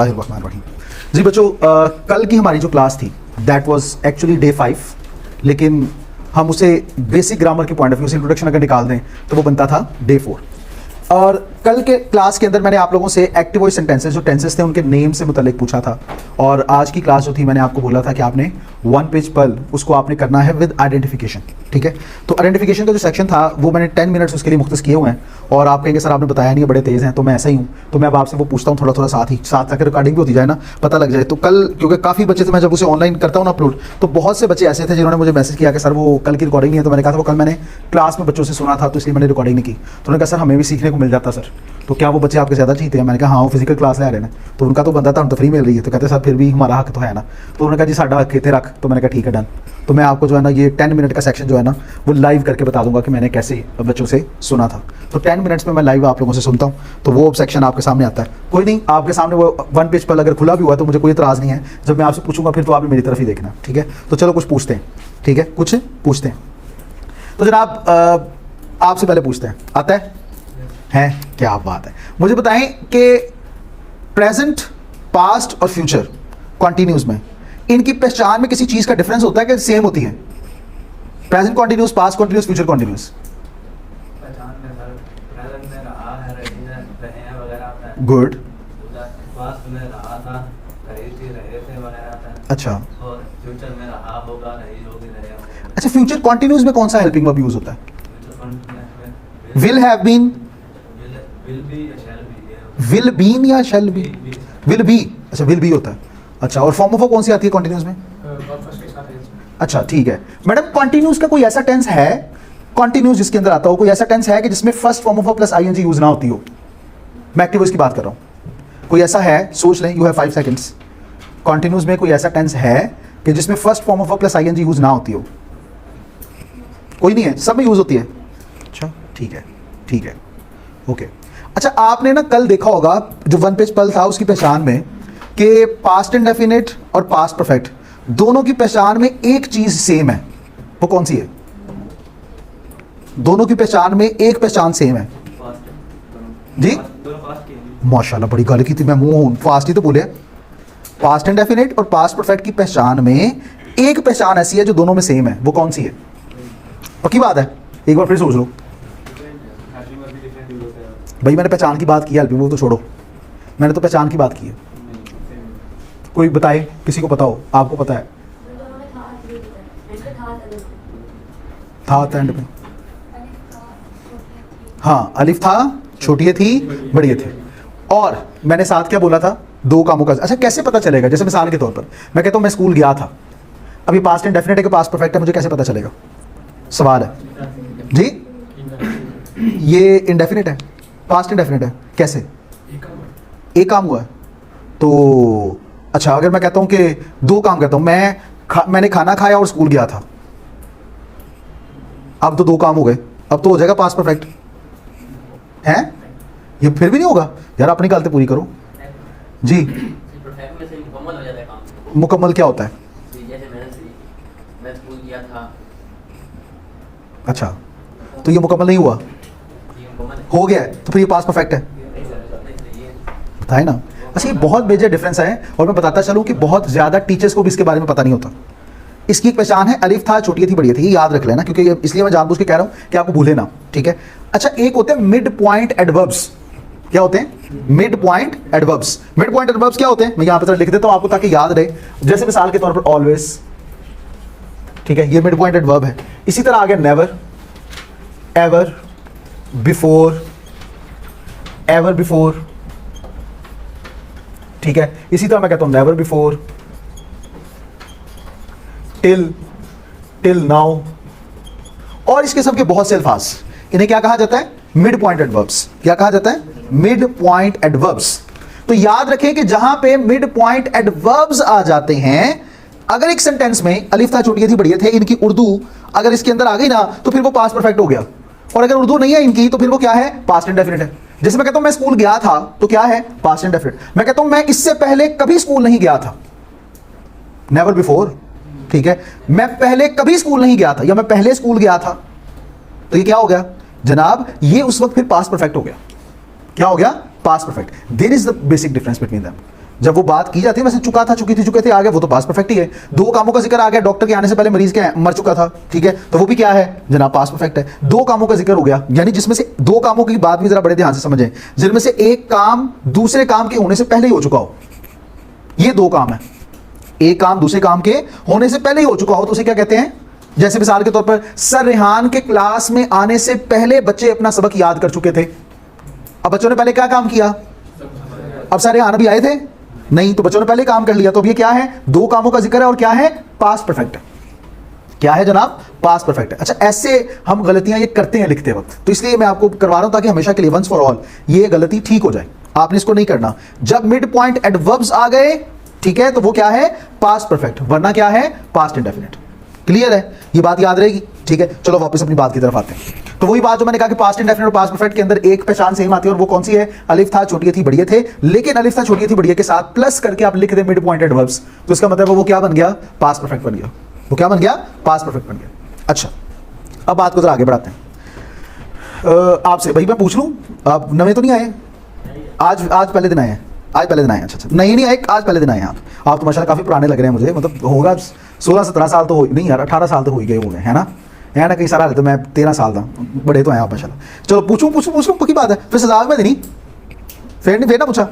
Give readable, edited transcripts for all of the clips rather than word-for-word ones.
जी बच्चों, कल की हमारी जो क्लास थी दैट वाज एक्चुअली डे 5, लेकिन हम उसे बेसिक ग्रामर के पॉइंट ऑफ व्यू से इंट्रोडक्शन अगर निकाल दें तो वो बनता था डे 4। और कल के क्लास के अंदर मैंने आप लोगों से एक्टिव वॉइस सेंटेंसेस जो टेंसेस थे उनके नेम से मुतालिक पूछा था। और आज की क्लास जो थी मैंने आपको बोला था कि आपने 1 पेज पल उसको आपने करना है विद आइडेंटिफिकेशन। ठीक है, तो आइडेंटिफिकेशन का जो सेक्शन था वो मैंने 10 मिनट्स उसके लिए मुख्तस किए हुए हैं। और आप कहेंगे सर आपने बताया नहीं है, बड़े तेज़ हैं, तो मैं ऐसा ही हूँ। तो मैं अब आपसे वो पूछता हूँ थोड़ा थोड़ा साथ जाकर रिकॉर्डिंग भी होती जाए ना, पता लग जाए। तो कल क्योंकि काफ़ी बच्चे थे, मैं जब उसे ऑनलाइन करता हूँ ना अपलोड, तो बहुत से बच्चे ऐसे थे जिन्होंने मुझे मैसेज किया कि सर वो कल की रिकॉर्डिंग नहीं है। तो मैंने कहा था वो कल मैंने क्लास में बच्चों से सुना था तो इसलिए मैंने रिकॉर्डिंग नहीं की। तो उन्होंने कहा सर हमें भी सीखने को मिल जाता सर, तो क्या वो बच्चे आपके ज़्यादा चाहते हैं? मैंने कहा हाँ वो फिजिकल क्लास ले रहे हैं। तो उनका तो बनता था, हम तो फ्री मिल रही है। तो कहते सर फिर भी हमारा हक तो है ना। तो उन्होंने कहा जी साडा हक थे रख। तो मैंने कहा ठीक है डन। तो मैं आपको जो है ना ये 10 मिनट का सेक्शन जो है ना वो लाइव करके बता दूंगा कि मैंने कैसे बच्चों से सुना था। तो 10 मिनट्स में मैं लाइव आप लोगों से सुनता हूँ, तो वो सेक्शन आपके सामने आता है। कोई नहीं, आपके सामने वो 1 पेज पर अगर खुला भी हुआ तो मुझे कोई इतराज़ नहीं है। जब मैं आपसे पूछूंगा फिर तो आप मेरी तरफ ही देखना। ठीक है, तो चलो कुछ पूछते हैं। ठीक है, कुछ पूछते हैं। तो जनाब आपसे पहले पूछते हैं, आता है? क्या बात है। मुझे बताएं कि प्रेजेंट, पास्ट और फ्यूचर कॉन्टिन्यूस में इनकी पहचान में किसी चीज का डिफरेंस होता है कि सेम होती है? Present continuous, past continuous, future continuous. Good. अच्छा, अच्छा फ्यूचर कॉन्टिन्यूस में कौन सा हेल्पिंग वर्ब यूज होता है? Will have been, will been या शैल बी? Will be. अच्छा विल बी होता है। अच्छा, और फॉर्म ऑफ कौन सी आती है कॉन्टिन्यूस में? अच्छा ठीक है मैडम, कॉन्टिन्यूस का कोई ऐसा टेंस है, कॉन्टिन्यूस जिसके अंदर आता हो, कोई ऐसा टेंस है कि जिसमें first form of plus ING use ना होती हो? मैं एक्टिव वॉइस की बात कर रहा हूं। कोई ऐसा है? सोच लें, यू हैव 5 सेकंड्स। कॉन्टिन्यूस में कोई ऐसा टेंस है कि जिसमें first form of plus ING use ना होती हो? कोई नहीं है, सब में यूज होती है। अच्छा ठीक है, ठीक है, ओके। अच्छा आपने ना कल देखा होगा जो 1 पेज पल था उसकी पहचान में कि पास्ट इंडेफिनिट और पास्ट परफेक्ट दोनों की पहचान में एक चीज सेम है। वो कौन सी है? दोनों की पहचान में एक पहचान सेम है जी। माशाल्लाह बड़ी गल की थी, मैं मुंह फास्ट ही तो बोले। पास्ट इंडेफिनिट और पास्ट परफेक्ट की पहचान में एक पहचान ऐसी है जो दोनों में सेम है। वो कौन सी है? पक्की बात है, एक बार फिर सोच लो भाई। मैंने पहचान की बात की है, वो तो छोड़ो, मैंने तो पहचान की बात की है। कोई बताए, किसी को पता हो? आपको पता है? था एंड में, हाँ अलिफ था, छोटी थी, बड़ी थी। और मैंने साथ क्या बोला था? 2 कामों का। अच्छा कैसे पता चलेगा? जैसे मिसाल के तौर पर मैं कहता हूं मैं स्कूल गया था, अभी पास्ट इंडेफिनिट है कि पास्ट परफेक्ट है, मुझे कैसे पता चलेगा? सवाल है जी। ये इंडेफिनिट है, पास्ट इंडेफिनिट है, कैसे? एक काम हुआ है तो। अच्छा अगर मैं कहता हूं कि 2 काम करता हूं, मैंने खाना खाया और स्कूल गया था, अब तो 2 काम हो गए, अब तो हो जाएगा पास्ट परफेक्ट है? ये फिर भी नहीं होगा यार, अपनी गलती पूरी करो जी। मुकम्मल क्या होता है? अच्छा तो ये मुकम्मल नहीं हुआ, हो गया है, तो फिर ये पास्ट परफेक्ट है, बताए ना। अच्छा ये बहुत मेजर डिफरेंस है, और मैं बताता चलूं कि बहुत ज़्यादा टीचर्स को भी इसके बारे में पता नहीं होता। इसकी एक पहचान है, अलिफ था, छोटी थी, बड़ी थी, ये याद रख लेना, क्योंकि इसलिए मैं जानबूझ के कह रहा हूं कि आपको भूले ना। ठीक है, अच्छा एक होते हैं मिड पॉइंट एडवर्ब्स। क्या होते हैं? Mid point adverbs. Mid point adverbs क्या होते हैं? मैं यहाँ पर लिख देता हूँ आपको ताकि याद रहे। जैसे मिसाल के तौर पर ऑलवेज, ठीक है, ये मिड पॉइंट एडवर्ब है। इसी तरह आ गया never, ever, before, ever before, ठीक है। इसी तरह मैं कहता हूं never before, till, till now, और इसके सब के बहुत से अल्फाज। इन्हें क्या कहा जाता है? Mid point adverbs. क्या कहा जाता है? Mid point adverbs. तो याद रखें कि जहां पे मिड पॉइंट एडवर्ब्स आ जाते हैं, अगर एक सेंटेंस में अलिफ था, छोटी थी, बड़ी थे, इनकी उर्दू अगर इसके अंदर आ गई ना तो फिर वो पास्ट परफेक्ट हो गया। और अगर उर्दू नहीं है इनकी तो फिर वो क्या है? पास्ट इंडेफिनिट है। जैसे मैं कहता हूं मैं स्कूल गया था, तो क्या है? Past indefinite. मैं कहता हूं मैं इससे पहले कभी स्कूल नहीं गया था, नेवर बिफोर, ठीक है। मैं पहले कभी स्कूल नहीं गया था, या मैं पहले स्कूल गया था, तो ये क्या हो गया जनाब? ये उस वक्त फिर पास्ट परफेक्ट हो गया। क्या हो गया? Past perfect. There is the basic difference between them. जब वो बात की जाती है वैसे चुका था, चुकी थी, चुके थे, आ गया, वो तो पास्ट परफेक्ट ही है। दो कामों का जिक्र आ गया, डॉक्टर के आने से पहले मरीज क्या मर चुका था, ठीक है, तो वो भी क्या है जनाब, पास्ट परफेक्ट है। दो कामों का जिक्र हो गया, यानी जिसमें से दो कामों की बात भी जरा बड़े ध्यान से समझें, जिनमें से एक काम दूसरे काम के होने से पहले ही हो चुका हो। ये दो काम है, एक काम दूसरे काम के होने से पहले ही हो चुका हो तो उसे क्या कहते हैं। जैसे मिसाल के तौर पर सर रेहान के क्लास में आने से पहले बच्चे अपना सबक याद कर चुके थे। अब बच्चों ने पहले क्या काम किया, अब सर रेहान अभी आए थे नहीं, तो बच्चों ने पहले काम कर लिया। तो अब ये क्या है, दो कामों का जिक्र है और क्या है, पास्ट परफेक्ट है। क्या है जनाब, पास्ट परफेक्ट है। अच्छा, ऐसे हम गलतियां ये करते हैं लिखते वक्त, तो इसलिए मैं आपको करवा रहा हूं ताकि हमेशा के लिए वंस फॉर ऑल ये गलती ठीक हो जाए। आपने इसको नहीं करना। जब मिड पॉइंट एडवर्ब्स आ गए, ठीक है, तो वो क्या है, पास्ट परफेक्ट, वरना क्या है, पास्ट इंडेफिनिट। क्लियर है, ये बात याद रहेगी, ठीक है। चलो वापस अपनी बात की तरफ आते हैं। तो वही बात जो मैंने कहा कि पास्ट इंडेफिनिट और पास्ट परफेक्ट के अंदर एक पहचान सेम आती है, और वो कौन सी है, अलिफ था छोटी थी बढ़िया थे, लेकिन अलिफ था छोटी थी बढ़िया के साथ प्लस करके आप लिख दे मिड पॉइंट एडवर्ब्स, तो इसका मतलब वो क्या बन गया, पास्ट परफेक्ट बन गया। वो क्या बन गया, पास्ट परफेक्ट बन गया। अच्छा, अब बात को जरा आगे बढ़ाते हैं। आपसे भाई मैं पूछ लूं, आप नवे तो नहीं आए आज पहले दिन आए हैं, आज पहले दिन आए हैं। अच्छा, नहीं आए, आज पहले दिन आए हैं आप तो माशाल्लाह काफी पुराने लग रहे हैं मुझे, मतलब होगा 16-17 साल तो हो नहीं यार, 18 साल तो हो ही गए होंगे, है ना कई सारा, तो मैं 13 साल था, बड़े तो हैं आप माशाल्लाह। चलो पूछूं पक्की बात है, फिर सजा में देनी, फिर ना पूछा,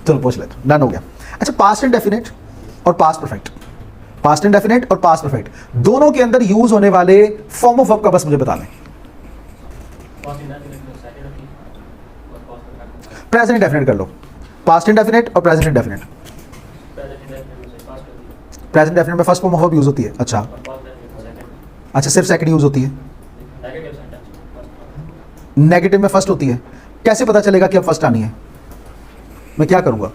चलो पूछ लेते, डन हो गया। अच्छा, पास्ट इंडेफिनिट और पास्ट परफेक्ट, पास्ट इंडेफिनिट और पास्ट परफेक्ट दोनों के अंदर यूज होने वाले फॉर्म ऑफ वर्ब का बस मुझे बता दें। प्रेजेंट इंडेफिनिट कर लो, पास्ट इंडेफिनिट और प्रेजेंट इंडेफिनिट। प्रेजेंट इंडेफिनिट में first form of verb use होती है। अच्छा, सिर्फ सेकंड यूज होती है, नेगेटिव में फर्स्ट होती है। कैसे पता चलेगा कि अब फर्स्ट आनी है, मैं क्या करूंगा,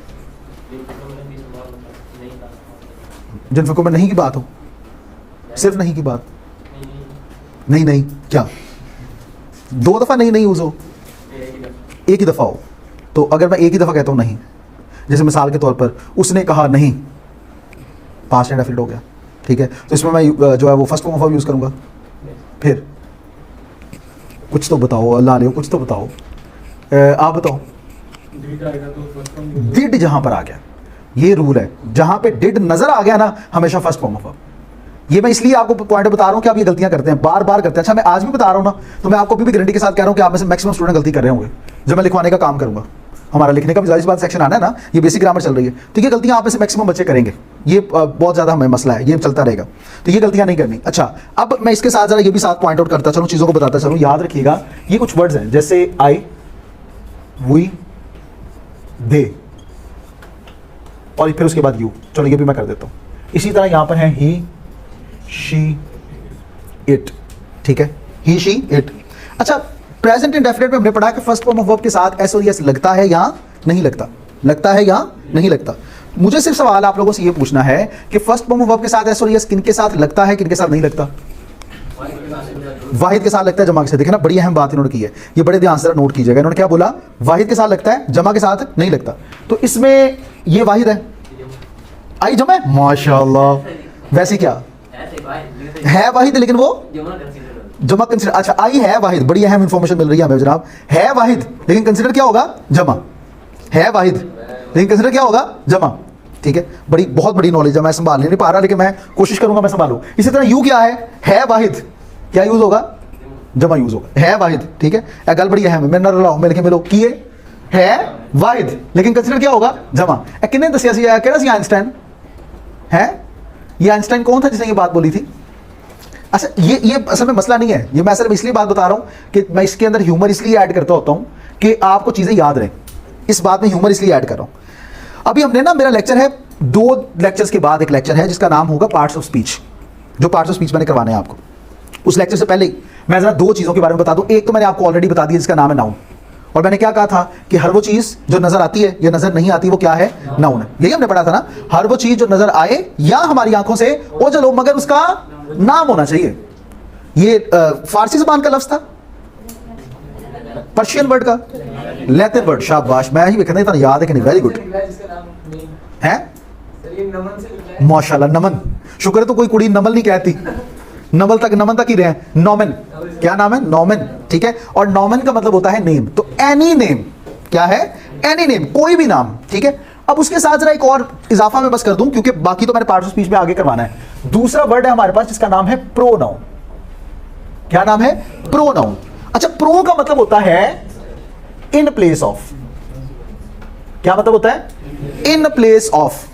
जिन फिक्रों में नहीं की बात हो, सिर्फ नहीं की बात, नहीं क्या, दो दफा नहीं यूज हो, एक ही दफा हो, तो अगर मैं एक ही दफा कहता हूं नहीं, जैसे मिसाल के तौर पर उसने कहा नहीं, पास्ट इंडेफिनिट हो गया, ठीक है, तो इसमें मैं जो है वो first form of verb use करूंगा। फिर कुछ तो बताओ, अल्लाह ले कुछ तो बताओ, आप बताओ। डिड जहां पर आ गया, ये रूल है, जहां पे डिड नजर आ गया ना, हमेशा फर्स्ट फॉर्म ऑफ वर्ब। ये मैं इसलिए आपको पॉइंट बता रहा हूं कि आप ये गलतियां करते हैं, बार बार करते हैं। अच्छा, मैं आज भी बता रहा हूं ना, तो मैं आपको अभी भी गारंटी के साथ कह रहा हूं कि आप में से मैक्सिमम स्टूडेंट गलती कर रहे होंगे। जब मैं लिखवाने का काम करूंगा, हमारा लिखने का भी जाहिर बात सेक्शन आना है ना, ये बेसिक ग्रामर चल रही है, तो ये गलतियां आप में से मैक्सिमम बच्चे करेंगे, ये बहुत ज्यादा हमें मसला है, ये चलता रहेगा, तो ये गलतियां नहीं करनी। अच्छा, अब मैं इसके साथ जरा ये भी साथ पॉइंट आउट करता चलूं, चीजों को बताता चलूं, याद रखिएगा। ये कुछ वर्ड्स हैं जैसे आई, वी, दे, और फिर उसके बाद यू, चलो ये भी मैं कर देता हूं। इसी तरह यहां पर है ही, शी, इट, ठीक है, ही, शी, इट। अच्छा, प्रेजेंट इंडेफिनिट में हमने पढ़ा कि फर्स्ट फॉर्म ऑफ वर्ब के साथ एस और एस लगता है या नहीं लगता, लगता है या नहीं लगता। मुझे सिर्फ सवाल आप लोगों से ये पूछना है कि फर्स्ट फॉर्म ऑफ वर्ब के साथ एस और एस किन के साथ लगता है, किन के साथ नहीं लगता। वाहिद के साथ लगता है, जमा के साथ। देखिए ना, बड़ी अहम बात इन्होंने की है, ये बड़े ध्यान से नोट कीजिएगा। इन्होंने क्या बोला, वाहिद के साथ लगता है, जमा के साथ नहीं लगता। तो इसमें ये वाहिद है, आई जमा है, माशाल्लाह। वैसे क्या है वाहिद, लेकिन वो जमा कंसिडर। अच्छा, आई है वाहिद, बड़ी अहम इंफॉर्मेशन मिल रही है हमें जनाब, है वाहिद लेकिन कंसिडर क्या होगा, जमा। है वाहिद लेकिन कंसिडर क्या होगा, जमा, ठीक है। बहुत बड़ी नॉलेज है, मैं संभाल नहीं पा रहा, लेकिन मैं कोशिश करूंगा मैं संभालूं। इसी तरह यू क्या है वाहिद, क्या यूज होगा, जमा यूज होगा, है वाहिद, ठीक है। गल बड़ी अहम है, मैं न रलाऊं, मैं लिखे मिलो किए है वाहिद लेकिन कंसिडर क्या होगा, जमा। किन्ने दसिया सी, केड़ा सी, आइंस्टाइन है। ये आइंस्टाइन कौन था जिसने ये बात बोली थी। अच्छा, ये असल में मसला नहीं है, ये मैं असल में इसलिए बात बता रहा हूं कि मैं इसके अंदर ह्यूमर इसलिए ऐड करता होता हूं कि आपको चीजें याद रहें। इस बात में ह्यूमर इसलिए ऐड कर रहा हूं। अभी हमने ना, मेरा लेक्चर है, 2 लेक्चर्स के बाद एक लेक्चर है जिसका नाम होगा पार्ट्स ऑफ स्पीच, जो पार्ट्स ऑफ स्पीच मैंने करवाने हैं आपको। उस लेक्चर से पहले मैं जरा 2 चीजों के बारे में बता दूं। एक तो मैंने आपको ऑलरेडी बता दिया, जिसका नाम है नाउन, और मैंने क्या कहा था कि हर वो चीज जो नजर आती है या नजर नहीं आती वो क्या है, नाउन है। यही हमने पढ़ा था ना, हर वो चीज जो नजर आए या हमारी आंखों से ओझल हो मगर उसका नाम होना चाहिए। ये फारसी ज़बान का लफ्ज था, पर्शियन वर्ड का, लैटिन वर्ड। शाबाश, मैं ही कहना था, याद है कि नहीं, वेरी गुड है, माशाल्लाह। नमन, शुक्र है तो कोई कुड़ी नमल नहीं कहती, नमन तक ही रहे। नॉमन, क्या नाम है, नॉमन, ठीक है। और नॉमन का मतलब होता है नेम, तो एनी नेम, क्या है, एनी नेम, कोई भी नाम, ठीक है। अब उसके साथ जरा एक और इजाफा मैं बस कर दूं, क्योंकि बाकी तो मैंने पार्ट ऑफ स्पीच में आगे करवाना है। दूसरा वर्ड है हमारे पास जिसका नाम है प्रोनाउन। क्या नाम है? प्रोनाउन। अच्छा, प्रो का मतलब होता है इन प्लेस ऑफ। क्या मतलब होता है? In place of.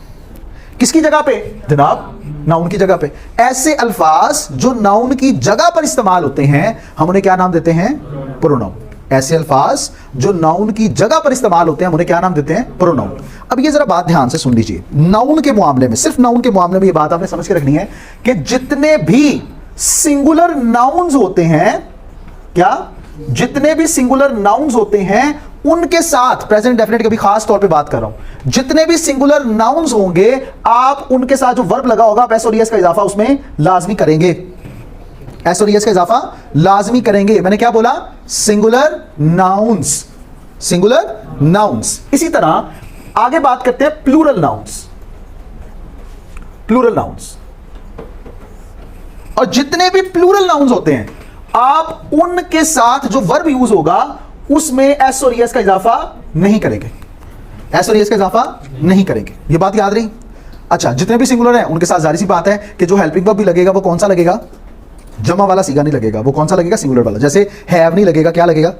किसकी जगह पे जनाब? नाउन की जगह पे। ऐसे अल्फाज जो नाउन की जगह पर इस्तेमाल होते हैं हम उन्हें क्या नाम देते हैं? प्रोनाउन। ऐसे अल्फाज जो नाउन की जगह पर इस्तेमाल होते हैं हम उन्हें क्या नाम देते हैं? प्रोनाउन। अब ये जरा बात ध्यान से सुन लीजिए, नाउन के मामले में, सिर्फ नाउन के मामले में ये बात आपने समझ के रखनी है कि जितने भी सिंगुलर नाउन्स होते हैं, क्या? जितने भी सिंगुलर नाउन्स होते हैं उनके साथ, प्रेजेंट डेफिनेट की भी खास तौर पे बात कर रहा हूं, जितने भी सिंगुलर नाउन्स होंगे आप उनके साथ जो वर्ब लगा होगा आप एस और ईएस का इजाफा उसमें लाजमी करेंगे। एस और ईएस का इजाफा लाजमी करेंगे। मैंने क्या बोला? Singular nouns. Singular nouns. इसी तरह आगे बात करते हैं प्लूरल नाउन्स। प्लूरल नाउन्स, और जितने भी प्लूरल नाउन्स होते हैं आप उनके साथ जो वर्ब यूज होगा उसमें एस और ईएस का इजाफा नहीं करेंगे। एस और ईएस का इजाफा नहीं करेंगे। ये बात याद रही? अच्छा, जितने भी सिंगुलर हैं उनके साथ जारी सी बात है कि जो हेल्पिंग वर्ब भी लगेगा वो कौन सा लगेगा? जमा वाला सीगा नहीं लगेगा। वो कौन सा लगेगा? सिंगुलर वाला। जैसे हैव नहीं लगेगा, क्या लगेगा?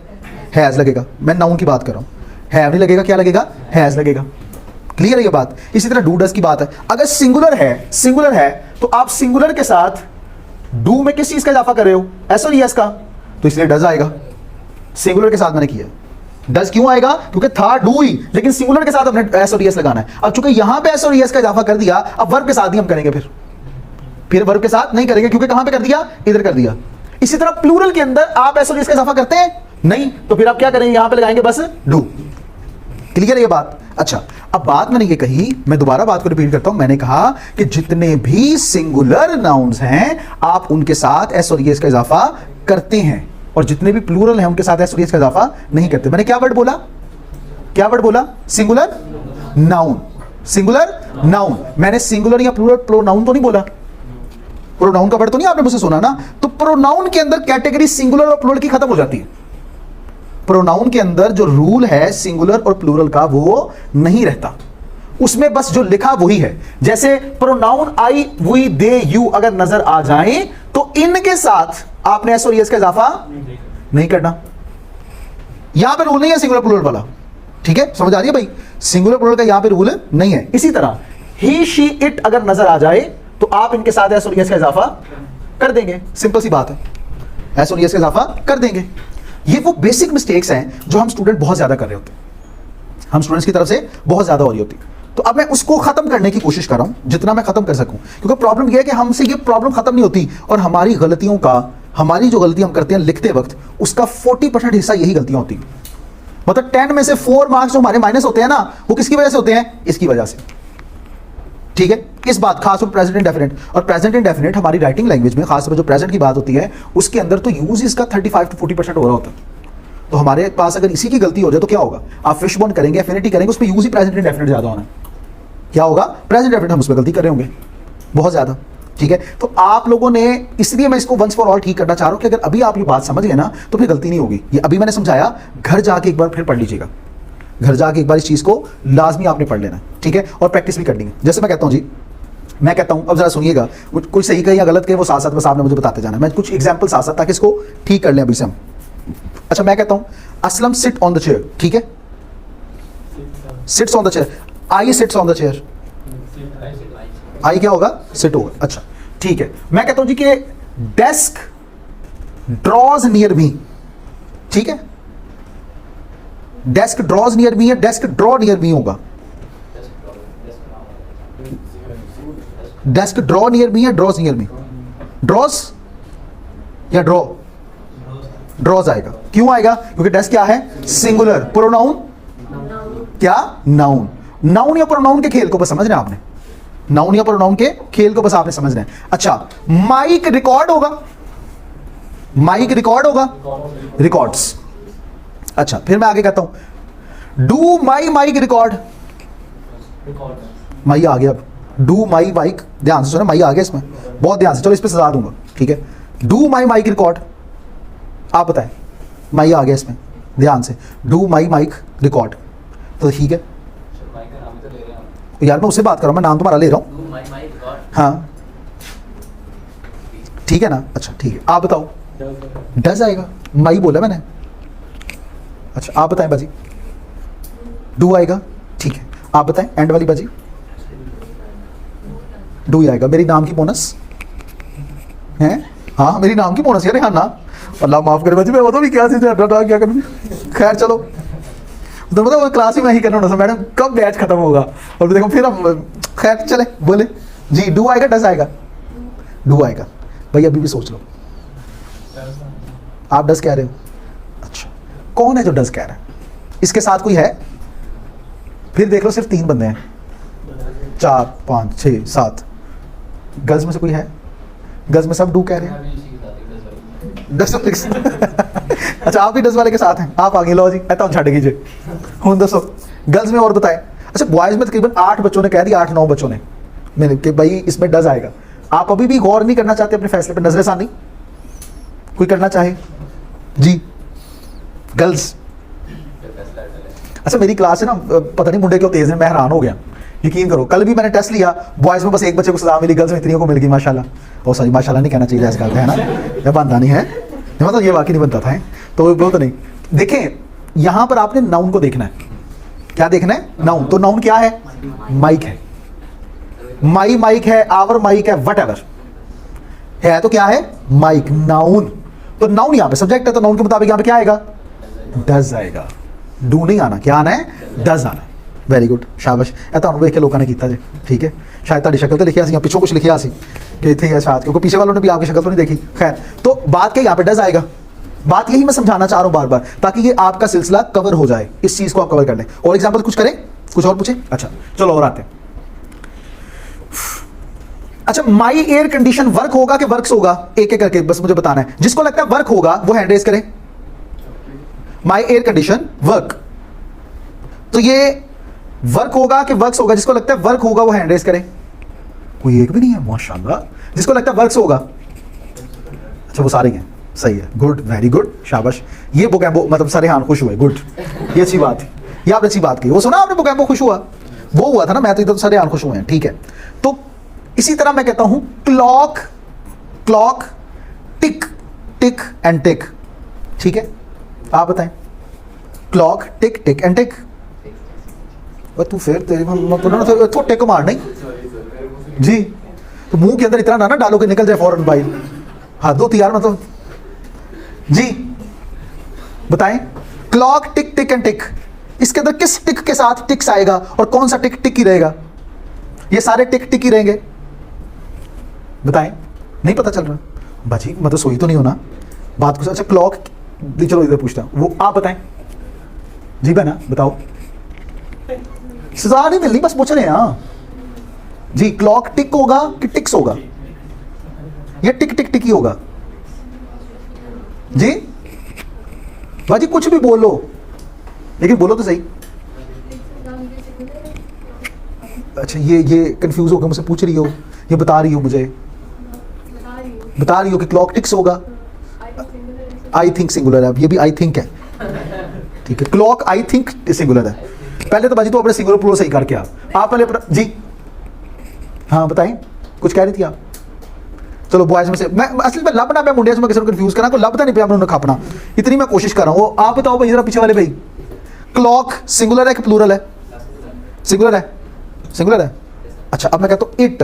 हैज लगेगा। मैं नाउन की बात कर रहा हूं। हैव नहीं लगेगा, क्या लगेगा? हैज लगेगा। क्लियर है ये बात? इसी तरह डू डज की बात है। अगर सिंगुलर है तो आप सिंगुलर के साथ डू में किस चीज का इजाफा कर रहे हो? एस और ईएस का, तो इसलिए डज आएगा। सिंगुलर के साथ मैंने किया। डज क्यों आएगा? क्योंकि था डू ही, लेकिन सिंगुलर के साथ अपने एस और ईएस लगाना है। अब चूंकि यहां पे एस और ईएस का इजाफा कर दिया, अब वर्ब के साथ ही हम करेंगे। फिर वर्ब के साथ नहीं करेंगे, क्योंकि कहां पे कर दिया? इधर कर दिया। इसी तरह प्लूरल के अंदर आप एस और ईएस का इजाफा करते हैं नहीं, तो फिर आप क्या करेंगे? यहां पे लगाएंगे बस डू। क्लियर है ये बात? अच्छा, अब बात मैंने ये कही, मैं दोबारा बात को रिपीट करता हूं। मैंने कहा कि जितने भी सिंगुलर नाउन्स हैं आप उनके साथ एस और ईएस का इजाफा करते हैं, और जितने भी प्लूरल हैं उनके साथ एस और ईएस का इजाफा नहीं करते। मैंने क्या वर्ड बोला? क्या वर्ड बोला? Singular noun. Singular noun. मैंने सिंगुलर या प्लूरल प्रोनाउन तो नहीं बोला। प्रोनाउन का वर्ड तो नहीं आपने मुझसे सुना ना? तो प्रोनाउन के अंदर कैटेगरी सिंगुलर और प्लूरल की खत्म हो जाती है। प्रोनाउन के अंदर जो रूल है सिंगुलर और प्लूरल का वो नहीं रहता, उसमें बस जो लिखा वही है। जैसे pronoun I, we, they, you अगर नजर आ जाए तो इनके साथ आपने एस और ईएस का इजाफा नहीं करना। यहां पे रूल नहीं है सिंगुलर प्लूरल वाला। ठीक है, समझ आ रही है भाई? सिंगुलर प्लूरल का यहां पे रूल नहीं है। इसी तरह ही, शी, इट अगर नजर आ जाए तो आप इनके साथ एस और ईएस का इजाफा कर देंगे। सिंपल सी बात है, एस और ईएस का इजाफा कर देंगे। ये वो बेसिक मिस्टेक्स हैं जो हम स्टूडेंट बहुत ज्यादा कर रहे होते हैं, हम स्टूडेंट्स की तरफ से बहुत ज्यादा हो रही होती। तो अब मैं उसको खत्म करने की कोशिश कर रहा हूं जितना मैं खत्म कर सकूं, क्योंकि प्रॉब्लम यह है कि हमसे ये प्रॉब्लम खत्म नहीं होती, और हमारी गलतियों का, हमारी जो गलतियां हम करते हैं लिखते वक्त, उसका 40% हिस्सा यही गलतियां होती हैं। मतलब 10 में से 4 मार्क्स जो हमारे माइनस होते हैं ना, वो किसकी वजह से होते हैं? इसकी वजह से। ठीक है, इस बात खास तौर प्रेजेंट इंडेफिनिट, और प्रेजेंट इंडेफिनिट हमारी राइटिंग लैंग्वेज में खास तौर जो प्रेजेंट की बात होती है उसके अंदर तो यूज इसका 35 to 40% हो रहा होता है। तो हमारे पास अगर इसी की गलती हो जाए तो क्या होगा? आप फिश बोन करेंगे, एफिनिटी करेंगे, उसमें यूज ही प्रेजेंट इंडेफिनिट ज्यादा होना है। क्या होगा? प्रेजेंट इंडेफिनिट हम उसमें गलती कर रहे होंगे बहुत ज्यादा। ठीक है, तो आप लोगों ने, इसलिए मैं इसको वंस फॉर ऑल ठीक करना चाह रहा हूं कि अगर अभी आप ये बात समझ गए ना तो फिर गलती नहीं होगी। ये अभी मैंने समझाया, घर जाके एक बार फिर पढ़ लीजिएगा। घर जाके एक बार इस चीज को लाजमी आपने पढ़ लेना। ठीक है, और प्रैक्टिस भी करनी है। जैसे मैं कहता हूं जी, मैं कहता हूं, अब जरा सुनिएगा, कोई सही कहे या गलत कहे वो साथ साथ बस आपने मुझे बताते जाना। मैं कुछ एग्जाम्पल साथ साथ, ताकि इसको ठीक कर लें अभी से हम। अच्छा, मैं कहता हूं Aslam sit on the chair. ठीक है, sits on the chair. I sits on the chair. I क्या होगा? सिट होगा। अच्छा ठीक है, मैं कहता हूं जी कि डेस्क ड्रॉज नियर मी। ठीक है, डेस्क ड्रॉज नियर मी है, डेस्क ड्रॉ नियर मी होगा। डेस्क ड्रॉ नियर मी है, ड्रॉज नियर मी? ड्रॉज या ड्रॉ? ड्रॉज आएगा। क्यों आएगा? क्योंकि डेस्क क्या है? सिंगुलर। प्रोनाउन क्या? नाउन। नाउन या प्रोनाउन के खेल को बस समझना है आपने। नाउन या प्रोनाउन के खेल को बस आपने समझना है। अच्छा, माइक रिकॉर्ड होगा। माइक रिकॉर्ड होगा, रिकॉर्ड्स। अच्छा, फिर मैं आगे कहता हूं डू माई माइक रिकॉर्ड। माई आ गया। अब डू माई माइक, ध्यान से सुनो, माई आ गया इसमें, बहुत ध्यान से। चलो इस पे सजा दूंगा। ठीक है, डू माई माइक रिकॉर्ड। आप बताएं, माई आ गया इसमें, ध्यान से। डू माई माइक रिकॉर्ड, तो ठीक है। यार मैं उससे बात कर रहा हूँ, मैं नाम तुम्हारा ले रहा हूँ। हाँ ठीक है ना, अच्छा ठीक है, आप बताओ। डज आएगा, माई बोला मैंने। अच्छा आप बताएं बाजी। डू आएगा, ठीक है। आप बताएं एंड वाली बाजी। डू ही आएगा। मेरी नाम की बोनस है, हाँ मेरी नाम की बोनस है रेहान ना। अल्लाह माफ करे बाजी, मैं वो तो भी क्या चीज़ क्या करूँ। खैर चलो, तो मतलब क्लास ही मैं ही करना होना था मैडम, कब बैच खत्म होगा। और देखो फिर हम, खैर चले बोले जी। डू आएगा डज आएगा? डू आएगा भाई, अभी भी सोच लो। आप डज कह रहे हो, अच्छा कौन है जो डज कह रहा है? इसके साथ कोई है? फिर देख लो, सिर्फ 3 बंदे हैं, 4 5 6 7। गर्ल्स में से कोई है? गर्ल्स में सब डू कह रहे हैं। डज अच्छा आप भी डज वाले के साथ हैं, आप आगे लो जी, ऐसा छड़ कीजिए हूँ दसो। गर्ल्स में और बताएं। अच्छा बॉयज में तकरीबन 8 बच्चों ने कह दिया, 8-9 बच्चों ने मैंने कि भाई इसमें डज आएगा। आप अभी भी गौर नहीं करना चाहते अपने फैसले पर? नजरसानी कोई करना चाहे जी? गर्ल्स, अच्छा मेरी क्लास है ना, पता नहीं मुंडे क्यों तेज है, मैं हैरान हो गया। यकीन करो कल भी मैंने टेस्ट लिया, बॉयज में बस 1 बच्चे को सजा मिली, गर्ल्स में इतनी को मिल गई माशाल्लाह। और सॉरी माशाल्लाह नहीं कहना चाहिए ऐसा है ना, यह बनता नहीं है, मतलब ये वाकई नहीं बनता था। तो वो तो नहीं। देखें यहां पर आपने नाउन को देखना है। क्या देखना है? नाउन। तो नाउन क्या है? माइक है। माई माइक है, आवर माइक है, वट एवर है, तो क्या है? Mic, noun. तो नाउन यहां पे सब्जेक्ट है, तो नाउन के मुताबिक यहां पे क्या आएगा? डज आएगा। डू नहीं आना, क्या आना है? डज आना। वेरी गुड, शाबाश। ऐसा वेख के लोगों ने किया जी, ठीक है। शायद ताड़ी शक्ल तो लिखिया सी, पिछों कुछ लिखिया सी कि इतने है शायद, क्योंकि पीछे वालों ने भी आपकी शक्ल तो नहीं देखी। खैर, तो बात क्या, यहाँ पे डज आएगा। बात यही मैं समझाना चाह रहा हूं बार बार, ताकि ये आपका सिलसिला कवर हो जाए, इस चीज को आप कवर कर लें। और एग्जाम्पल कुछ करें, कुछ और पूछे? अच्छा चलो और आते हैं। अच्छा माई एयर कंडीशन वर्क होगा कि वर्क्स होगा? एक एक करके बस मुझे बताना है। जिसको लगता है वर्क होगा वो हैंड रेज करें। माई एयर कंडीशन वर्क, तो ये वर्क होगा कि वर्क्स होगा? जिसको लगता है वर्क होगा वो हैंड रेज करें। कोई एक भी नहीं है, माशाल्लाह। जिसको लगता है वर्क्स होगा, अच्छा वो सारे हैं, सही है, गुड, वेरी गुड, शाबाश। ये बुकैम्बो मतलब सारे हान खुश हुए, गुड, ये अच्छी बात है, ये आपने अच्छी बात की। वो सुना आपने बुकैम्बो खुश हुआ? वो हुआ था ना, मैं तो इधर सारे हान खुश हुए हैं, ठीक है। तो इसी तरह मैं कहता हूं clock, clock, tick, tick and tick, ठीक है। आप बताएं clock, tick, tick and tick. तू फिर तेरी तो टिक मार नहीं जी, तो मुंह के अंदर इतना ना डालो कि निकल जाए फौरन भाई। हाँ दो यार, मतलब जी बताएं clock, tick, tick and tick, इसके अंदर किस टिक के साथ टिक्स आएगा और कौन सा टिक टिक ही रहेगा? ये सारे टिक टिक ही रहेंगे, बताएं। नहीं पता चल रहा बाजी, मतलब सोई तो नहीं होना बात कुछ। अच्छा क्लॉक, चलो इधर पूछता हूं, वो आप बताएं जी बना, बताओ। सजा नहीं मिलनी, बस पूछ रहे हैं। हाँ जी, क्लॉक टिक होगा कि टिक्स होगा? ये टिक टिक टिक ही होगा जी। बाजी कुछ भी बोलो, लेकिन बोलो तो सही। अच्छा ये कंफ्यूज होकर मुझसे पूछ रही हो, ये बता रही हो मुझे, बता रही हो कि क्लॉक टिक्स होगा। आई थिंक सिंगुलर है, ये भी आई थिंक है, ठीक है। क्लॉक आई थिंक सिंगुलर है। पहले तो बाजी तो अपने सिंगुलर प्लूरल सही करके आप पहले जी हाँ बताएं, कुछ कह रही थी आप? चलो बॉयज में से मैं असल में लबना, मैं मुंडिया से मैं किसी को कंफ्यूज करा को लबता नहीं पे आपने खापना, इतनी मैं कोशिश कर रहा हूँ। आप बताओ भाई जरा पीछे वाले भाई, क्लॉक सिंगुलर है कि प्लूरल है? सिंगुलर है, सिंगुलर है। अच्छा अब मैं कहता हूँ इट,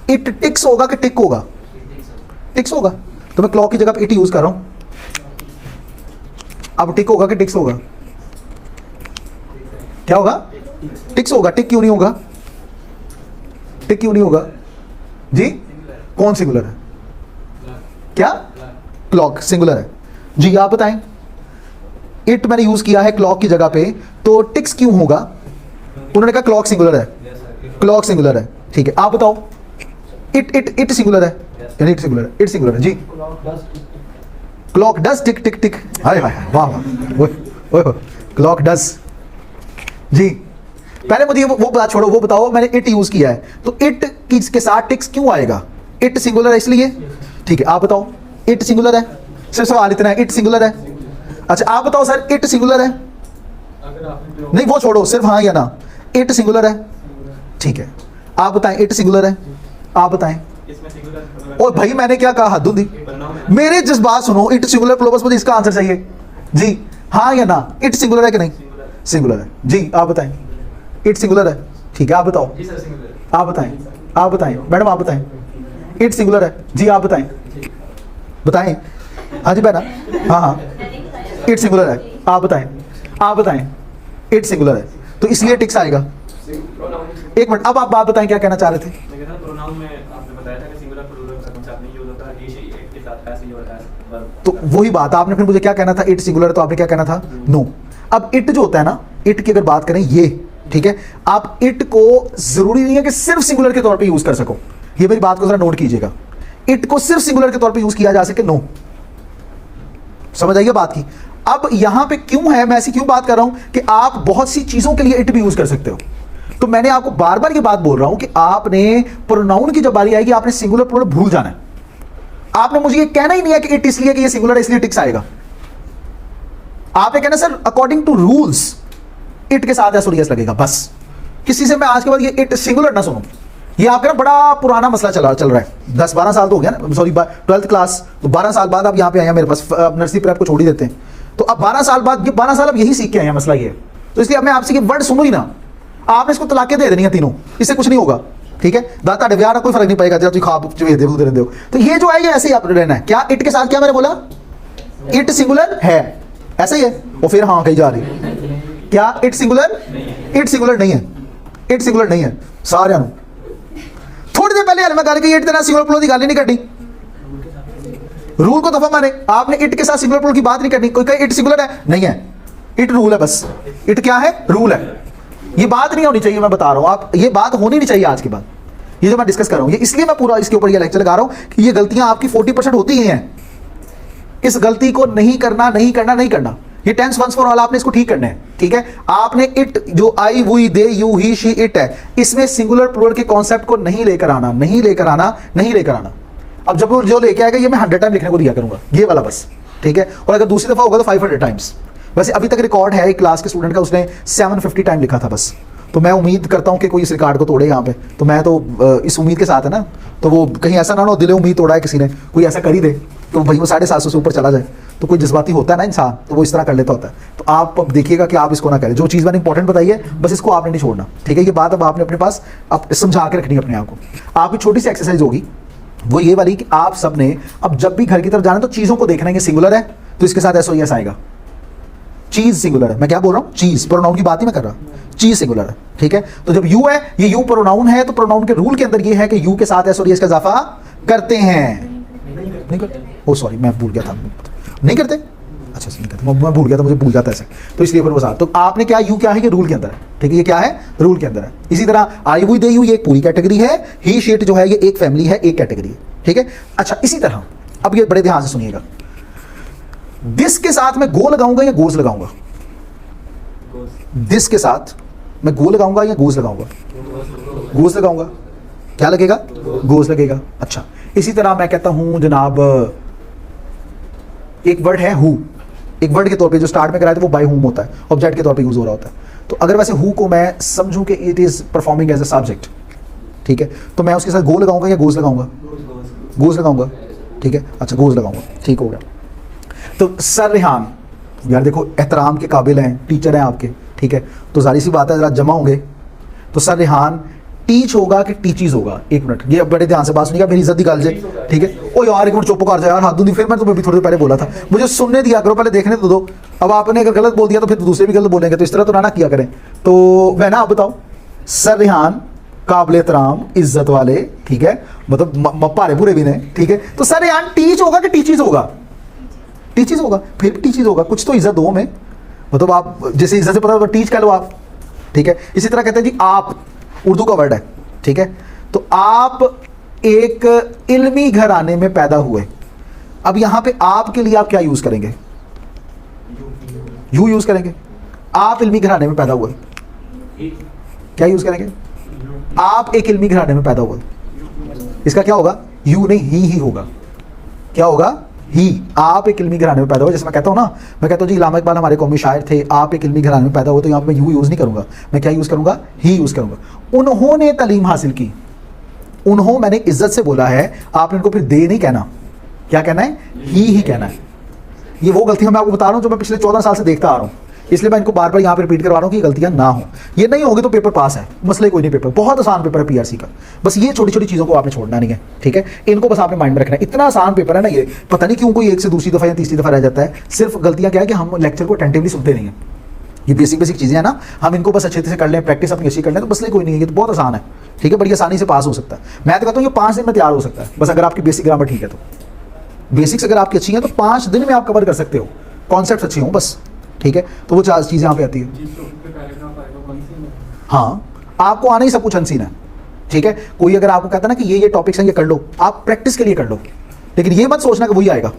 इट टिक्स होगा कि टिक होगा? टिक्स होगा, तो मैं क्लॉक की जगह पे इट यूज कर रहा हूँ। अब टिक होगा कि टिक्स होगा? क्या होगा? टिक्स होगा। टिक क्यों नहीं होगा? टिक क्यों नहीं होगा जी? कौन सिंगुलर है? क्या? क्लॉक सिंगुलर है जी। आप बताएं, इट मैंने यूज किया है क्लॉक की जगह पे, तो टिक्स क्यों होगा? उन्होंने कहा क्लॉक सिंगुलर है, क्लॉक सिंगुलर है, ठीक है। आप बताओ इट इट इट सिंगुलर है यानी इट सिंगुलर है? इट सिंगुलर है जी। क्लॉक डज टिक टिक टिक, हाय हाय वाह वाह, क्लॉक डज जी। पहले मुझे वो बात छोड़ो, वो बताओ मैंने इट यूज किया है, तो इट के साथ टिक्स क्यों आएगा? इट सिंगुलर है इसलिए, ठीक है। आप बताओ इट सिंगुलर है? सिर्फ सवाल इतना है, इट सिंगुलर है? अच्छा आप बताओ सर इट सिंगुलर है? नहीं वो छोड़ो, सिर्फ हाँ या ना, इट सिंगुलर है, ठीक है, आप बताएं इट सिंगुलर है, आप बताएं। इसमें सिंगुलर और भाई मैंने क्या कहा, हद दी, मेरे जज्बात सुनो, इट सिंगुलर प्लस मुझे इसका आंसर चाहिए जी, हाँ या ना, इट सिंगुलर है कि नहीं? सिंगुलर है जी, आप बताएं इट सिंगुलर है, ठीक है आप बताओ, जी सर सिंगुलर। आप बताएं, आप बताएं मैडम, आप बताएं इट सिंगुलर है जी, आप बताएं, बताएं हाँ जी बहना, हाँ हाँ इट सिंगुलर है, आप बताएं, आप बताएं इट सिंगुलर है, तो इसलिए टिक्स आएगा। एक मिनट, अब आप बात बताएं क्या कहना चाह रहे थे? मैं कहता हूं प्रोनाउन में आपने बताया था कि सिंगुलर प्लूरल का कंसेप्ट नहीं यूज होता, ही शी इट के साथ ऐसे ही होता है वर्ब। तो वही बात आपने फिर मुझे क्या कहना था, इट सिंगुलर है, तो आपने क्या कहना था? नो। अब इट जो होता है ना, इट की अगर बात करें ये, ठीक है, आप इट को जरूरी नहीं है कि सिर्फ सिंगुलर के तौर पे यूज कर सको, ये मेरी बात को जरा नोट कीजिएगा, इट को सिर्फ सिंगुलर के तौर पे यूज किया जा सके, नो, समझ आइए बात की। अब यहां पे क्यों है, मैं ऐसी क्यों बात कर रहा हूं कि आप बहुत सी चीजों के लिए इट भी यूज कर सकते हो, तो मैंने आपको बार बार ये बात बोल रहा हूं कि आपने प्रोनाउन की जब बारी आएगी आपने सिंगुलर प्लूरल भूल जाना है, आपने मुझे ये कहना ही नहीं है कि इट इसलिए कि ये सिंगुलर है इसलिए टिक्स आएगा, आपने कहना sir according to rules it के साथ एस और यस लगेगा, बस। किसी से मैं आज के बाद ये इट सिंगुलर ना सुनूं, ये आपका ना बड़ा पुराना मसला चल रहा है, 10-12 साल तो हो गया ना, सॉरी 12th क्लास, तो 12 साल बाद आप यहाँ पे आए हैं मेरे पास, नर्सरी प्रेप को छोड़ ही देते हैं, तो अब 12 साल बाद, ये 12 साल अब यही सीख के आए हैं, मसला ये है, तो इसलिए अब मैं आपसे ये वर्ड सुनो ही ना, आपने इसको तलाके दे देनी है तीनों, इससे कुछ नहीं होगा, ठीक है, दाता डिव्यार कोई फर्क नहीं पड़ेगा, जब खाब दे दो, तो ये जो है ये ऐसे ही आप रहना है। क्या इट के साथ, क्या मैंने बोला, इट सिंगुलर है, ऐसा ही है, और फिर हाँ कही जा रही, क्या इट सिंगुलर, इट सिंगुलर नहीं है, इट सिंगुलर नहीं है, सारे थोड़ी देर पहले मैं कह रहा इट तेरा सिंगुलर प्लूरल की गाली नहीं करनी, रूल को दफा मारे, आपने इट के साथ सिंगुलर प्लूरल की बात नहीं करनी, कोई कहे इट सिंगुलर है, नहीं है, इट रूल है, बस इट क्या है, रूल है, ये बात नहीं होनी चाहिए, मैं बता रहा हूं, आप ये बात होनी नहीं चाहिए आज के बाद, ये जो मैं डिस्कस कर रहा हूं, ये इसलिए मैं पूरा इसके ऊपर ये लेक्चर लगा रहा हूं कि ये गलतियां आपकी 40% होती ही हैं, इस गलती को नहीं करना, नहीं करना, नहीं करना, ये टेंस वंस फॉर ऑल आपने इसको ठीक करना है, ठीक है। आपने इट जो I we they you he she it है, इसमें सिंगुलर प्लूरल के कॉन्सेप्ट को नहीं लेकर आना, नहीं लेकर आना, नहीं लेकर आना। अब जब वो जो लेके आएगा ये मैं 100 टाइम लिखने को दिया करूंगा, ये वाला बस, ठीक है, और अगर दूसरी दफा होगा तो 500 टाइम्स। वैसे अभी तक रिकॉर्ड है एक क्लास के स्टूडेंट का, उसने 750 टाइम लिखा था बस, तो मैं उम्मीद करता हूं कि कोई इस रिकॉर्ड को तोड़े यहाँ पे, तो मैं तो इस उम्मीद के साथ है ना, तो वो कहीं ऐसा ना हो दिले उम्मीद तोड़ा है किसी ने, कोई ऐसा कर ही दे तो भाई वो 750 से ऊपर चला जाए, तो कोई जज्बाती होता है ना इंसान, तो वो इस तरह कर लेता होता है। तो आप अब देखिएगा कि आप इसको ना करें, जो चीज़ मैंने इंपॉर्टेंट बताई है बस इसको आपने नहीं छोड़ना, ठीक है। ये बात अब आपने अपने पास अब समझा के रखनी है अपने आप को। आपकी छोटी सी एक्सरसाइज होगी वो ये वाली कि आप सब ने अब जब भी घर की तरफ जाना तो चीज़ों को देखना है, सिंगुलर है तो इसके साथ एस आएगा, चीज सिंगुलर है, मैं क्या बोल रहा हूँ, चीज, प्रोनाउन की बात ही मैं कर रहा हूँ, चीज सिंगुलर है, ठीक है। तो जब यू है, ये यू प्रोनाउन है, तो प्रोनाउन के रूल के अंदर ये है कि यू के साथ एस और एस का इजाफा करते हैं, नहीं करते, ओ सॉरी मैं भूल गया था, नहीं करते, अच्छा नहीं करते, मैं भूल गया था, मुझे भूल जाता है ऐसे, तो इसलिए फिर वो साथ, तो आपने क्या, यू क्या है, ये रूल के अंदर है, ठीक है, ये क्या है, रूल के अंदर है। इसी तरह आई वी दे यू, ये एक पूरी कैटेगरी है, ही शीट जो है ये एक फैमिली है, एक कैटेगरी है, ठीक है। अच्छा इसी तरह अब ये बड़े ध्यान से सुनिएगा, दिस के साथ मैं गो लगाऊंगा या गोज लगाऊंगा, दिस के साथ मैं गो लगाऊंगा या गोज लगाऊंगा, गोज लगाऊंगा, क्या लगेगा, गोज लगेगा। अच्छा इसी तरह मैं कहता हूं जनाब एक वर्ड है हु, एक वर्ड के तौर पे जो स्टार्ट में कराया था वो बाय हुम होता है, ऑब्जेक्ट के तौर पे यूज हो रहा होता है, तो अगर वैसे हु को मैं समझूं कि it is performing as a subject, ठीक है, तो मैं उसके साथ गो लगाऊंगा या गोज लगाऊंगा, गोज लगाऊंगा, ठीक है, अच्छा गोज लगाऊंगा, ठीक हो गया। तो सर रेहान यार देखो एहतराम के काबिल हैं, टीचर हैं आपके, ठीक है, तो जाहिर सी बात है जरा जमा होंगे, तो सर रेहान टीच होगा कि टीचीज होगा, एक मिनट ये बड़े ध्यान से बात सुनिएगा, मेरी इज्जत की गाल जाए, ठीक है। ओ यार एक मिनट चुप कर जाए यार, हाथ दूंगी, फिर मैं तुम्हें भी थोड़ी देर पहले बोला था, मुझे सुनने दिया करो, पहले देखने तो दो, अब आपने अगर गलत बोल दिया तो फिर दूसरे भी गलत बोलेंगे, तो इस तरह तो ना किया करें। तो मैं ना आप बताओ, सर रेहान काबिल एहतराम इज्जत वाले, ठीक है, मतलब पारे पूरे भी नहीं, ठीक है, तो सर रेहान टीच होगा कि टीचीज होगा, टीचीज होगा, फिर टीचीज होगा, कुछ तो इज्जत दो में, मतलब आप जैसे इज्जत से पता है टीच कह लो आप, ठीक है। इसी तरह कहते हैं जी आप, उर्दू का वर्ड है, ठीक है, तो आप एक इल्मी घराने में पैदा हुए, अब यहां पे आप के लिए आप क्या यूज करेंगे, यू यूज करेंगे, आप इल्मी घराने में पैदा हुए, क्या यूज करेंगे, आप एक इल्मी घराने में पैदा हुए, इसका क्या होगा, यू नहीं ही होगा, क्या होगा, ही, आप एक इल्मी घराने में पैदा हुए। जैसे मैं कहता हूँ ना, मैं कहता हूँ जी इलामा इकबाल हमारे कौमी शायर थे, आप एक इल्मी घराने में पैदा हुए, तो यहाँ पे मैं यू यूज़ नहीं करूँगा, मैं क्या यूज़ करूँगा, ही यूज़ करूँगा। उन्होंने तालीम हासिल की, उन्होंने मैंने इज्जत से बोला है, आपने उनको फिर दे नहीं कहना, क्या कहना है, ही कहना है। ये वो गलतियां मैं आपको बता रहा हूँ जो मैं पिछले 14 साल से देखता आ रहा हूँ, इसलिए मैं इनको बार बार यहाँ पे रिपीट करवा रहा हूँ कि गलतियां ना हो। ये नहीं होगी तो पेपर पास है, मसले कोई नहीं, पेपर बहुत आसान पेपर है पीआरसी का। बस ये छोटी छोटी चीज़ों को आपने छोड़ना नहीं है, ठीक है, इनको बस आपने माइंड में रखना है। इतना आसान पेपर है ना ये, पता नहीं क्यों कोई एक से दूसरी दफ़ा या तीसरी दफ़ा रह जाता है। सिर्फ गलतियाँ क्या है कि हम लेक्चर को अटेंटिवली सुनते नहीं है। ये बेसिक बेसिक चीज़ें हैं ना, हम इनको बस अच्छे से कर लें, प्रैक्टिस अपनी अच्छी कर लें, तो मसले कोई नहीं है, ये तो बहुत आसान है, ठीक है, बड़ी आसानी से पास हो सकता है। मैं तो कहता हूँ ये 5 दिन में तैयार हो सकता है, बस अगर आपकी बेसिक ग्रामर ठीक है तो। बेसिक्स अगर आपकी अच्छी हैं तो 5 दिन में आप कवर कर सकते हो, कॉन्सेप्ट अच्छे हों बस, ठीक है। तो वो 4 चीज़ें यहाँ पे आती है। हाँ, आपको आना ही सब कुछ अनसीन है, ठीक है। कोई अगर आपको कहता है ना कि ये टॉपिक्स हैं ये कर लो, आप प्रैक्टिस के लिए कर लो, लेकिन ये मत सोचना कि वही आएगा।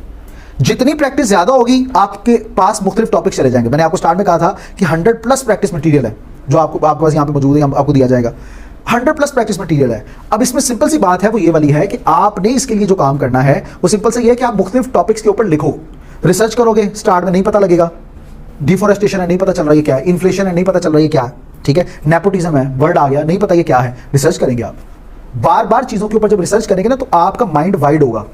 जितनी प्रैक्टिस ज़्यादा होगी आपके पास मुख्तलिफ टॉपिक्स चले जाएंगे। मैंने आपको स्टार्ट में कहा था कि 100+ प्रैक्टिस मटीरियल है जो आपके पास यहाँ पे मौजूद है, आपको दिया जाएगा। 100+ प्रैक्टिस मटीरियल है। अब इसमें सिंपल सी बात है, वो ये वाली है कि आपने इसके लिए जो काम करना है वो सिंपल से ये है कि आप मुख्तलिफ टॉपिक्स के ऊपर लिखो, रिसर्च करोगे। स्टार्ट में नहीं पता लगेगा, डिफॉरेस्टेशन है नहीं पता चल रहा है क्या है, इन्फ्लेशन है नहीं पता चल रहा है क्या है, ठीक है, नेपोटिज्म है, वर्ड आ गया नहीं पता ये क्या है, रिसर्च करेंगे आप। बार बार चीज़ों के ऊपर जब रिसर्च करेंगे ना तो आपका माइंड वाइड होगा,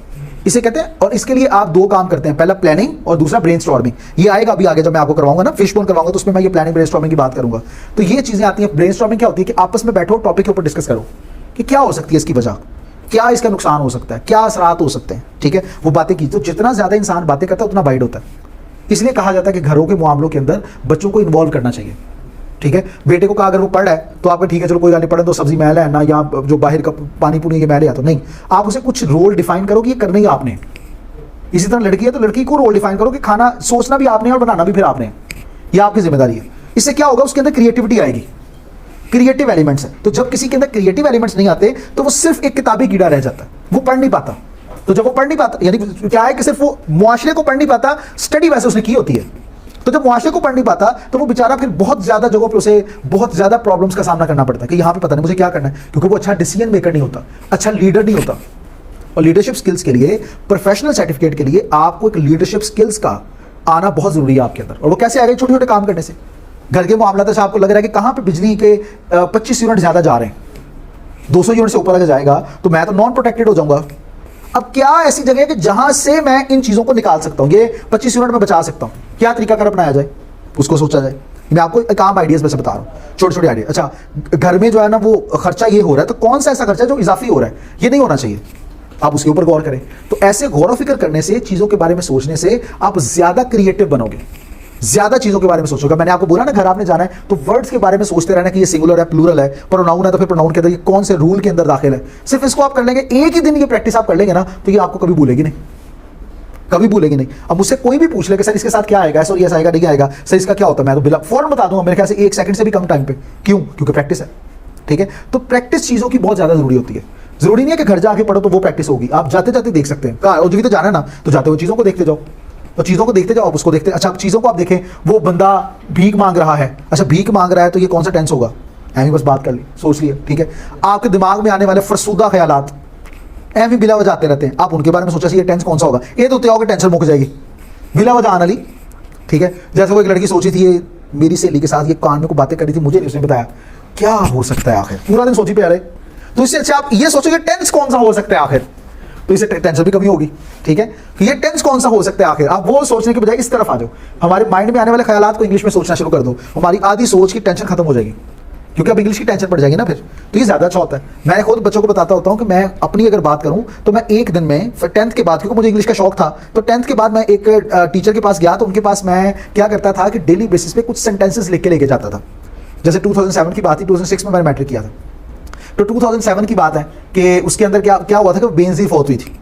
इसे कहते हैं। और इसके लिए आप 2 काम करते हैं, पहला प्लानिंग और दूसरा ब्रेनस्टॉर्मिंग। ये आएगा अभी आगे जब मैं आपको करवाऊंगा ना, फिशबोन करवाऊंगा, तो उसमें मैं ये प्लानिंग ब्रेनस्टॉर्मिंग की बात करूंगा। तो ये चीज़ें आती हैं। ब्रेनस्टॉर्मिंग क्या होती है कि आपस में बैठो, टॉपिक के ऊपर डिस्कस करो कि क्या हो सकती है इसकी वजह, क्या इसका नुकसान हो सकता है, क्या असरात हो सकते हैं, ठीक है, वो बातें की। तो जितना ज़्यादा इंसान बातें करता है उतना वाइड होता है। इसलिए कहा जाता है कि घरों के मामलों के अंदर बच्चों को इन्वॉल्व करना चाहिए, ठीक है। बेटे को कहा अगर वो पढ़ रहा है तो आपका ठीक है, चलो कोई गाली पढ़े तो सब्जी मैल है ना, या जो बाहर का पानी पूनी के मैल है, तो नहीं, आप उसे कुछ रोल डिफाइन करो कि ये करना ही आपने। इसी तरह लड़की है तो लड़की को रोल डिफाइन करो कि खाना सोचना भी आपने और बनाना भी फिर आपने, ये आपकी जिम्मेदारी है। इससे क्या होगा, उसके अंदर क्रिएटिविटी आएगी, क्रिएटिव एलिमेंट्स है। तो जब किसी के अंदर क्रिएटिव एलिमेंट्स नहीं आते तो वो सिर्फ एक किताबी कीड़ा रह जाता है, वो पढ़ नहीं पाता। तो जब वो पढ़ नहीं पाता, यानी क्या है कि सिर्फ वो मुआशरे को पढ़ नहीं पाता, स्टडी वैसे उसने की होती है। तो जब मुआशरे को पढ़ नहीं पाता तो वो बेचारा फिर बहुत ज़्यादा जगहों पे उसे बहुत ज़्यादा प्रॉब्लम्स का सामना करना पड़ता है कि यहाँ पे पता नहीं मुझे क्या करना है, क्योंकि वो अच्छा डिसीजन मेकर नहीं होता, अच्छा लीडर नहीं होता। और लीडरशिप स्किल्स के लिए, प्रोफेशनल सर्टिफिकेट के लिए आपको एक लीडरशिप स्किल्स का आना बहुत ज़रूरी है आपके अंदर। और वो कैसे आएगा, छोटे छोटे काम करने से। घर के मामला से आपको लग रहा है कि कहाँ पे बिजली के 25 यूनिट ज़्यादा जा रहे हैं, 200 यूनिट से ऊपर अगर जाएगा तो मैं तो नॉन प्रोटेक्टेड हो जाऊंगा। अब क्या ऐसी जगह है कि जहां से मैं इन चीज़ों को निकाल सकता हूँ, ये 25 यूनिट में बचा सकता हूँ, क्या तरीका कर अपनाया जाए, उसको सोचा जाए। मैं आपको एक आम आइडियाज़ में से बता रहा हूँ, छोटे छोटे आइडिया। अच्छा, घर में जो है ना वो खर्चा ये हो रहा है, तो कौन सा ऐसा खर्चा है जो इजाफी हो रहा है, ये नहीं होना चाहिए, आप उसके ऊपर गौर करें। तो ऐसे गौर व फिक्र करने से, चीज़ों के बारे में सोचने से आप ज़्यादा क्रिएटिव बनोगे, ज़्यादा चीज़ों के बारे में सोचोगे। मैंने आपको बोला ना, घर आपने जाना है तो वर्ड्स के बारे में सोचते रहना कि ये सिंगुलर है, प्लूरल है, प्रोनाउन है तो फिर प्रोनाउन के अंदर ये कौन से रूल के अंदर दाखिल है। सिर्फ इसको आप कर लेंगे, एक ही दिन ये प्रैक्टिस आप कर लेंगे ना, तो ये आपको कभी भूलेगी नहीं, कभी भूलेगी नहीं। अब मुझसे कोई भी पूछ ले कि सर इसके साथ क्या आएगा, सर ये आएगा नहीं आएगा, सर इसका क्या होता है, मैं तो बिला फौरन बता दूंगा, मेरे ख्याल से 1 सेकंड से भी कम टाइम पे। क्यों? क्योंकि प्रैक्टिस है, ठीक है। तो प्रैक्टिस चीज़ों की बहुत ज़्यादा जरूरी होती है। जरूरी नहीं है कि घर जाके पढ़ो तो वो प्रैक्टिस होगी, आप जाते जाते देख सकते हैं। कहाँ तो जाना है ना, तो जाते हुए चीज़ों को देखते जाओ, तो चीज़ों को देखते जाओ, आप उसको देखते। अच्छा, चीज़ों को आप देखें, वो बंदा भीख मांग रहा है, अच्छा भीख मांग रहा है तो ये कौन सा टेंस होगा, ऐसी बस बात कर ली, सोच लिया, ठीक है। आपके दिमाग में आने वाले फरसूदा ख्यालात ऐसे बिला वजह आते रहते हैं, आप उनके बारे में सोचा ये टेंस कौन सा होगा, ये तो आओगे टेंशन मुक जाएगी, बिला वजह आने ली, ठीक है। जैसे वो एक लड़की सोची थी, ये मेरी सहेली के साथ ये कान में को बातें करी थी, मुझे नहीं उसने बताया, क्या हो सकता है आखिर, पूरा दिन सोची पे आ रहे। तो इससे अच्छा आप ये सोचोगे टेंस कौन सा हो सकता है आखिर, तो इससे टेंशन भी कमी होगी, ठीक है। कि ये टेंस कौन सा हो सकता है आखिर, आप वो सोचने के बजाय इस तरफ आ जाओ, हमारे माइंड में आने वाले ख्यालात को इंग्लिश में सोचना शुरू कर दो, हमारी आधी सोच की टेंशन खत्म हो जाएगी, क्योंकि अब इंग्लिश की टेंशन पड़ जाएगी ना फिर, तो ये ज़्यादा अच्छा होता है। मैं खुद बच्चों को बताता होता हूँ कि मैं अपनी अगर बात करूँ तो मैं एक दिन में 10th के बाद, क्योंकि मुझे इंग्लिश का शौक था, तो 10th के बाद मैं एक टीचर के पास गया, तो उनके पास मैं क्या करता था कि डेली बेसिस पे कुछ सेंटेंसेस लिख के लेके जाता था। जैसे 2007 की बात थी, 2006 में मैंने मैट्रिक किया था, तो 2007 की बात है कि उसके अंदर क्या हुआ था कि बेनज़ीर फौत हुई थी,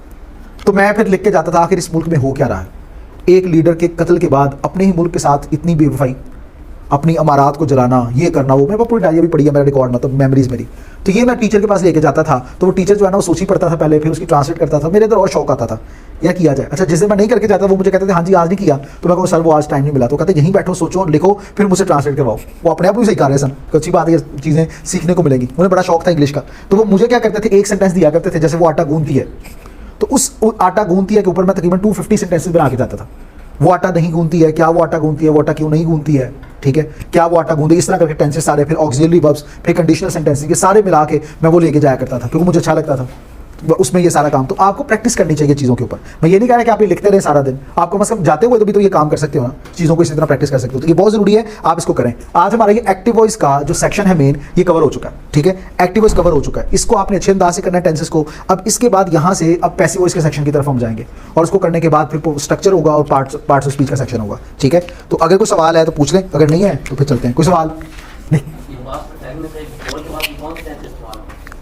तो मैं फिर लिख के जाता था आखिर इस मुल्क में हो क्या रहा है, एक लीडर के कत्ल के बाद अपने ही मुल्क के साथ इतनी बेवफाई, अपनी अमारात को जलाना, ये करना, वो मेरे पास पूरी डायरी भी पड़ी है, मेरा रिकॉर्ड, मतलब मेमोरीज मेरी। तो ये मैं टीचर के पास लेके जाता था, तो वो टीचर जो है ना वो सूची पढ़ता था पहले, फिर उसकी ट्रांसलेट करता था। मेरे अंदर और शौक आता था या किया जाए। अच्छा, जिस दिन मैं नहीं करके जाता वो मुझे कहते थे हाँ जी आज नहीं किया, तो मैं कहूँ सर वो आज टाइम नहीं मिला, तो कहते यहीं बैठो, सोचो, लिखो, फिर मुझसे ट्रांसलेट करवाओ। वो अपने आप भी सिखा रहे सन, अच्छी बात है, ये चीज़ें सीखने को मिलेंगी। उन्हें बड़ा शौक था इंग्लिश का, तो वो मुझे क्या करते थे, एक सेंटेंस दिया करते थे, जैसे वो आटा गूंदती है, तो उस आटा गूंथती है के ऊपर मैं तकरीबन 250 सेंटेंसेस बना के जाता था। वो आटा नहीं गूंथती है, क्या वो आटा गूंथती है, वो आटा क्यों नहीं गूंथती है, ठीक है, क्या वो आटा गूंथती है, इस तरह करके टेंसेस सारे, फिर ऑक्सिलरी वर्ब्स, फिर कंडीशनल सेंटेंसेस, ये सारे मिला के मैं वो लेके जाया करता था क्योंकि मुझे अच्छा लगता था उसमें ये सारा काम। तो आपको प्रैक्टिस करनी चाहिए चीज़ों के ऊपर। मैं ये नहीं कह रहा कि आप ये लिखते रहे सारा दिन, आपको मतलब जाते हुए तो भी तो ये काम कर सकते हो ना, चीज़ों को इसी तरह प्रैक्टिस कर सकते हो। तो ये बहुत जरूरी है, आप इसको करें। आज हमारा ये एक्टिव वॉइस का जो सेक्शन है मेन, ये कवर हो चुका है, ठीक है, एक्टिव वॉइस कवर हो चुका है। इसको आपने अच्छे अंदाज से करना है टेंसेस को। अब इसके बाद यहाँ से अब पैसिव वॉइस के सेक्शन की तरफ हम जाएंगे और उसको करने के बाद फिर स्ट्रक्चर होगा और पार्ट्स ऑफ स्पीच का सेक्शन होगा, ठीक है। तो अगर कोई सवाल है तो पूछ लें, अगर नहीं है तो फिर चलते हैं। कोई सवाल नहीं?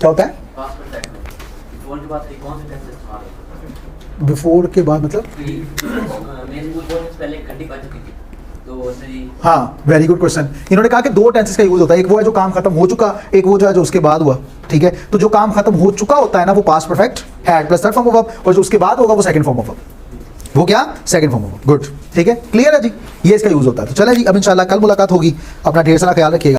क्या होता है बिफोर के बाद मतलब? हाँ, वेरी गुड क्वेश्चन। इन्होंने कहा कि दो टेंसेस का यूज होता है, एक वो है जो काम खत्म हो चुका, एक वो जो है जो उसके बाद हुआ, ठीक है। तो जो काम खत्म हो चुका होता है ना वो past perfect had plus third form of verb, और जो उसके बाद होगा वो सेकंड फॉर्म ऑफ वर्ब। वो क्या? Second form of verb. Good, ठीक है, क्लियर है जी, ये इसका यूज होता है। तो चले जी, अब इंशाल्लाह कल मुलाकात होगी। अपना ढेर सारा ख्याल रखिएगा।